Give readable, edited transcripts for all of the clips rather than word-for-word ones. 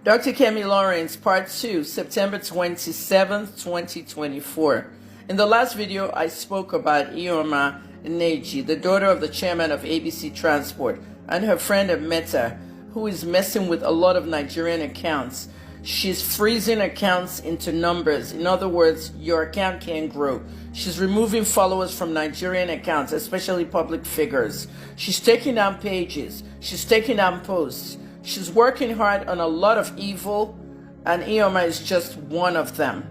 Dr. Kemi Lawrence, Part 2, September 27th, 2024. In the last video, I spoke about Ioma Neji, the daughter of the chairman of ABC Transport, and her friend Meta, who is messing with a lot of Nigerian accounts. She's freezing accounts into numbers. In other words, your account can't grow. She's removing followers from Nigerian accounts, especially public figures. She's taking down pages. She's taking down posts. She's working hard on a lot of evil, and Ioma is just one of them.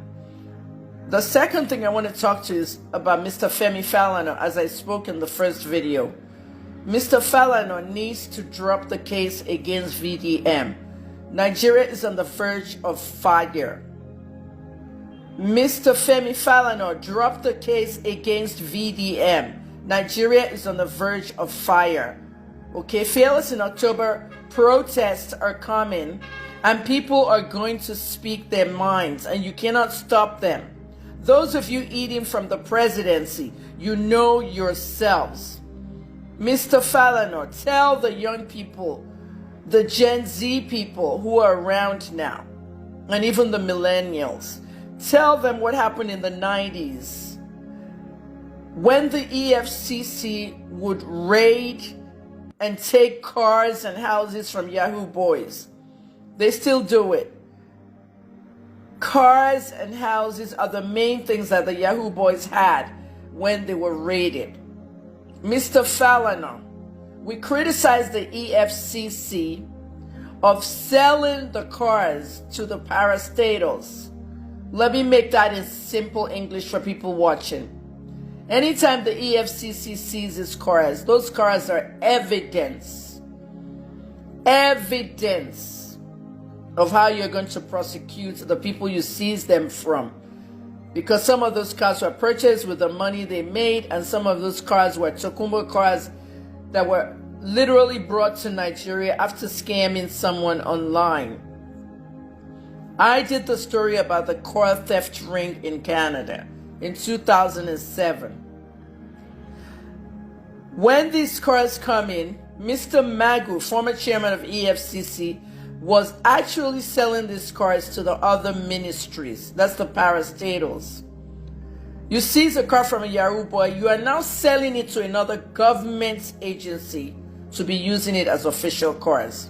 The second thing I want to talk to is about Mr. Femi Falana, as I spoke in the first video. Mr. Falana needs to drop the case against VDM. Nigeria is on the verge of fire. Mr. Femi Falana, drop the case against VDM. Nigeria is on the verge of fire. Okay, fearless in October, protests are coming and people are going to speak their minds and you cannot stop them. Those of you eating from the presidency, you know yourselves. Mr. Falana, tell the young people, the Gen Z people who are around now, and even the millennials, tell them what happened in the 90s when the EFCC would raid and take cars and houses from Yahoo boys. They still do it. Cars and houses are the main things that the Yahoo boys had when they were raided. Mr. Falana, we criticize the EFCC of selling the cars to the parastatals. Let me make that in simple English for people watching. Anytime the EFCC seizes cars, those cars are evidence of how you're going to prosecute the people you seize them from. Because some of those cars were purchased with the money they made, and some of those cars were Tokumbo cars that were literally brought to Nigeria after scamming someone online. I did the story about the car theft ring in Canada in 2007. When these cars come in, Mr. Magu, former chairman of EFCC, was actually selling these cars to the other ministries. That's the parastatals. You seize a car from a Yahoo boy, you are now selling it to another government agency to be using it as official cars.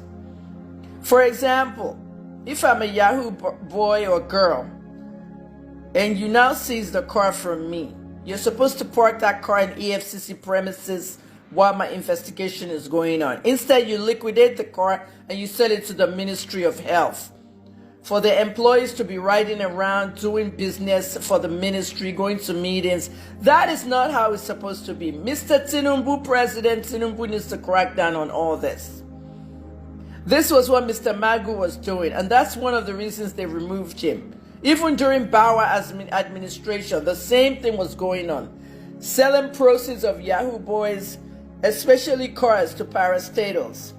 For example, if I'm a Yahoo boy or girl, and you now seize the car from me, you're supposed to park that car in EFCC premises while my investigation is going on. Instead, you liquidate the car and you sell it to the Ministry of Health for the employees to be riding around doing business for the ministry, going to meetings. That is not how it's supposed to be. Mr. Tinubu, President Tinubu, needs to crack down on all this. This was what Mr. Magu was doing, and that's one of the reasons they removed him. Even during Bawa administration, the same thing was going on. Selling proceeds of Yahoo boys, especially cars, to parastatals.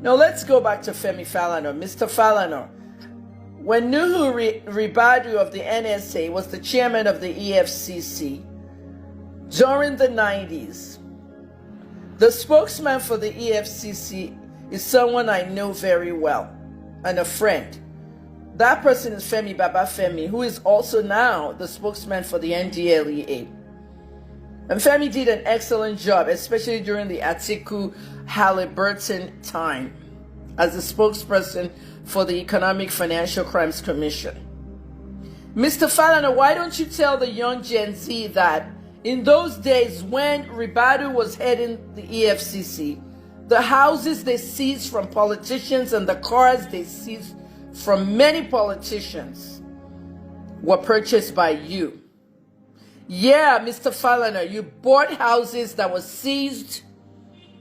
Now let's go back to Femi Falana. Mr. Falana, when Nuhu Ribadu of the NSA was the chairman of the EFCC during the 90s, the spokesman for the EFCC is someone I know very well and a friend. That person is Femi Baba Femi, who is also now the spokesman for the NDLEA. And Femi did an excellent job, especially during the Atiku Halliburton time, as the spokesperson for the Economic Financial Crimes Commission. Mr. Falana, why don't you tell the young Gen Z that in those days when Ribadu was heading the EFCC, the houses they seized from politicians and the cars they seized from many politicians were purchased by you? Yeah, Mr. Falana, you bought houses that were seized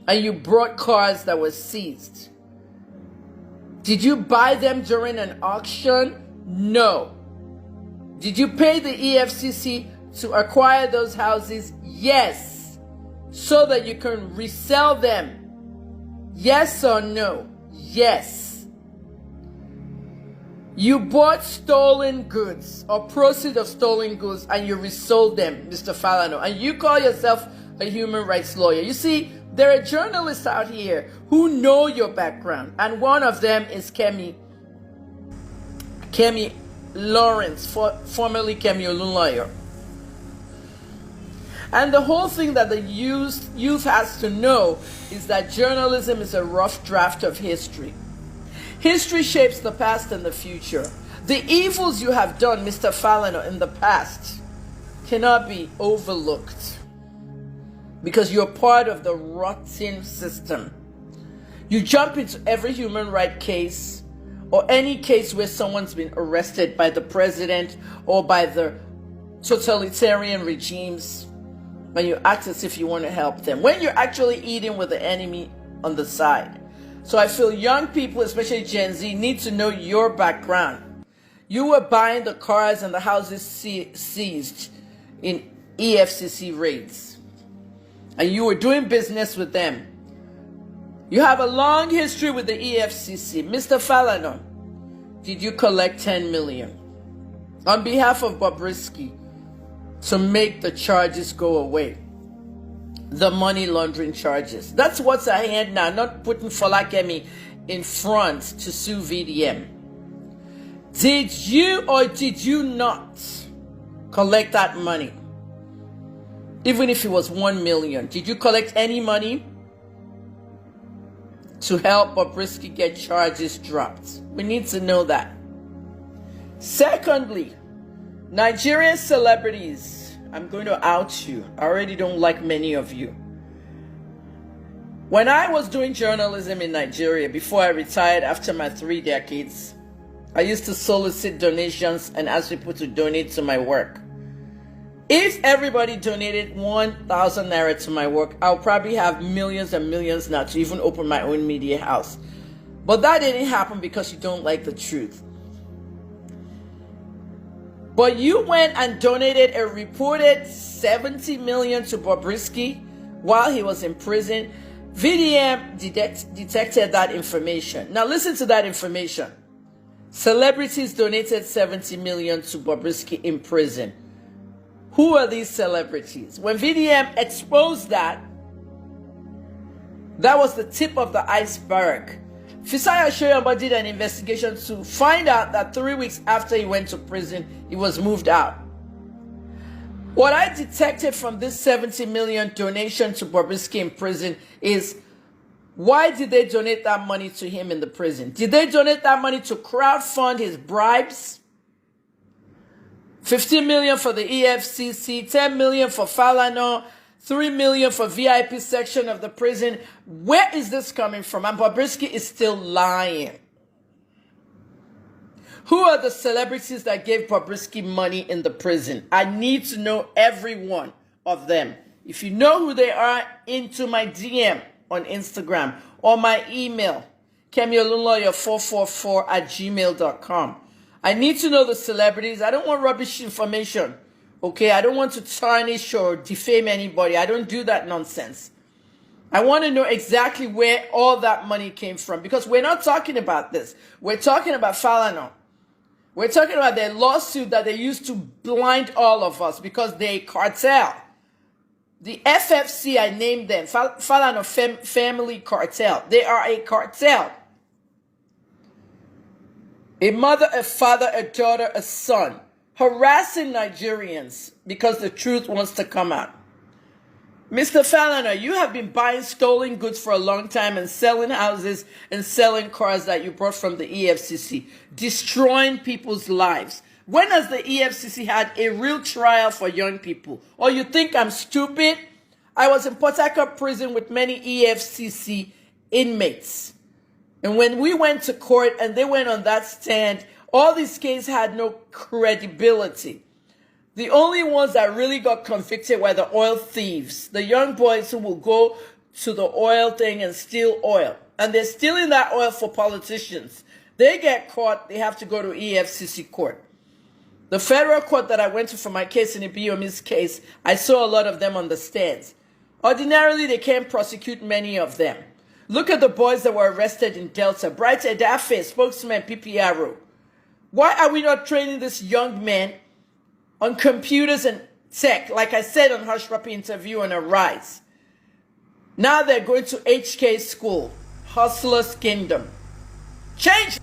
and you brought cars that were seized. Did you buy them during an auction? No. Did you pay the EFCC to acquire those houses? Yes. So that you can resell them. Yes or no? Yes. You bought stolen goods or proceeds of stolen goods and you resold them, Mr. Falana, and you call yourself a human rights lawyer. You see, there are journalists out here who know your background, and one of them is Kemi KEMI Lawrence, formerly KEMI lawyer. And the whole thing that the youth has to know is that journalism is a rough draft of history. History shapes the past and the future. The evils you have done, Mr. Falana, in the past cannot be overlooked because you're part of the rotten system. You jump into every human rights case or any case where someone's been arrested by the president or by the totalitarian regimes, and you act as if you want to help them when you're actually eating with the enemy on the side. So I feel young people, especially Gen Z, need to know your background. You were buying the cars and the houses seized in EFCC raids, and you were doing business with them. You have a long history with the EFCC. Mr. Falana, did you collect 10 million on behalf of Bobrisky to make the charges go away? The money laundering charges. That's what's at hand now, not putting KEMI in front to sue VDM. Did you or did you not collect that money? Even if it was 1 million, did you collect any money to help Bobrisky get charges dropped? We need to know that. Secondly, Nigerian celebrities. I'm going to out you. I already don't like many of you. When I was doing journalism in Nigeria, before I retired after my 3 decades, I used to solicit donations and ask people to donate to my work. If everybody donated 1,000 naira to my work, I'll probably have millions and millions now to even open my own media house. But that didn't happen because you don't like the truth. But you went and donated a reported 70 million to Bobrisky while he was in prison. VDM detected that information. Now listen to that information. Celebrities donated 70 million to Bobrisky in prison. Who are these celebrities? When VDM exposed that, that was the tip of the iceberg. Fisaya Shoyamba did an investigation to find out that 3 weeks after he went to prison, he was moved out. What I detected from this 70 million donation to Bobrisky in prison is, why did they donate that money to him in the prison? Did they donate that money to crowdfund his bribes? 15 million for the EFCC, 10 million for Falana, 3 million for VIP section of the prison. Where is this coming from? And Bobrisky is still lying. Who are the celebrities that gave Bobrisky money in the prison? I need to know every one of them. If you know who they are, into my DM on Instagram or my email, kemiolunlawyer444@gmail.com. I need to know the celebrities. I don't want rubbish information. Okay, I don't want to tarnish or defame anybody. I don't do that nonsense. I want to know exactly where all that money came from, because we're not talking about this. We're talking about Falana. We're talking about their lawsuit that they used to blind all of us because they're a cartel. The FFC, I named them, Falana Family Cartel. They are a cartel. A mother, a father, a daughter, a son, harassing Nigerians because the truth wants to come out. Mr. Falana, you have been buying stolen goods for a long time and selling houses and selling cars that you brought from the EFCC, destroying people's lives. When has the EFCC had a real trial for young people? Or you think I'm stupid? I was in Port Harcourt prison with many EFCC inmates. And when we went to court and they went on that stand, all these cases had no credibility. The only ones that really got convicted were the oil thieves, the young boys who will go to the oil thing and steal oil. And they're stealing that oil for politicians. They get caught, they have to go to EFCC court. The federal court that I went to for my case in the Biomi's case, I saw a lot of them on the stands. Ordinarily, they can't prosecute many of them. Look at the boys that were arrested in Delta. Bright Edafe, spokesman PPRO. Why are we not training these young men on computers and tech? Like I said on Hush Puppy interview on Arise. Now they're going to HK school. Hustler's Kingdom. Change